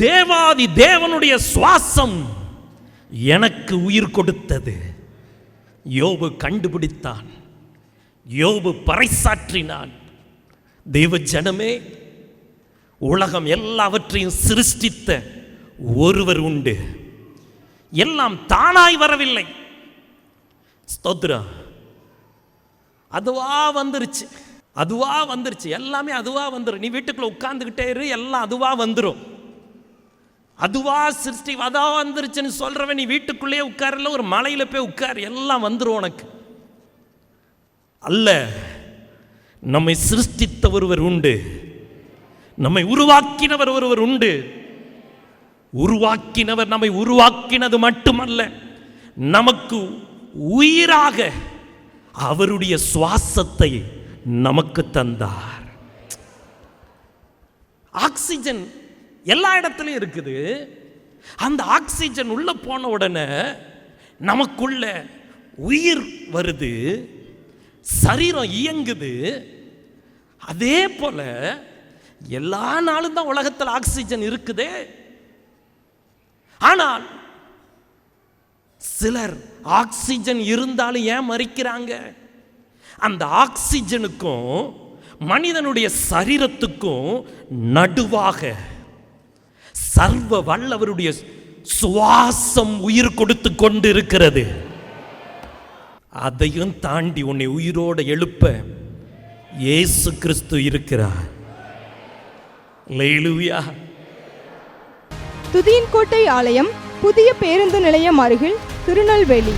தேவாதி தேவனுடைய சுவாசம் எனக்கு உயிர் கொடுத்தது. யோபு கண்டுபிடித்தான், யோபு பறைசாற்றினான். தேவ ஜனமே, உலகம் எல்லாவற்றையும் சிருஷ்டித்த ஒருவர் உண்டு. எல்லாம் தானாய் வரவில்லை. ஸ்தோத்திரம். அதுவா வந்துருச்சு, அதுவா வந்துருச்சு. எல்லாமே அதுவா வந்துடும். நீ வீட்டுக்குள்ள உட்கார்ந்துக்கிட்டே இரு, எல்லாம் அதுவா வந்துடும். அதுவா சிருஷ்டி அதா வந்துருச்சுன்னு சொல்றவன் நீ வீட்டுக்குள்ளேயே உட்காரல, ஒரு மலையில போய் உட்கார், எல்லாம் வந்துடும் உனக்கு. அல்ல, நம்மை சிருஷ்டித்த ஒருவர் உண்டு, நம்மை உருவாக்கினவர் ஒருவர் உண்டு. உருவாக்கினவர் நம்மை உருவாக்கினது மட்டுமல்ல, நமக்கு உயிராக அவருடைய சுவாசத்தை நமக்கு தந்தார். ஆக்சிஜன் எல்லா இடத்துலையும் இருக்குது. அந்த ஆக்சிஜன் உள்ள போன உடனே நமக்குள்ள உயிர் வருது, சரீரம் இயங்குது. அதே போல எல்லா நாளும் தான் உலகத்தில் ஆக்சிஜன் இருக்குது. ஆனால் சிலர் ஆக்சிஜன் இருந்தாலும் ஏன் மரிக்கிறாங்க? அந்த ஆக்சிஜனுக்கும் மனிதனுடைய சரீரத்துக்கும் நடுவாக சர்வ வல்லவருடைய சுவாசம் உயிர் கொடுத்து கொண்டு இருக்கிறது. அதையும் தாண்டி உன்னை உயிரோடு எழுப்ப இயேசு கிறிஸ்து இருக்கிறார். அல்லேலூயா. துதியின் கோட்டை ஆலயம், புதிய பேருந்து நிலையம் அருகில், திருநெல்வேலி.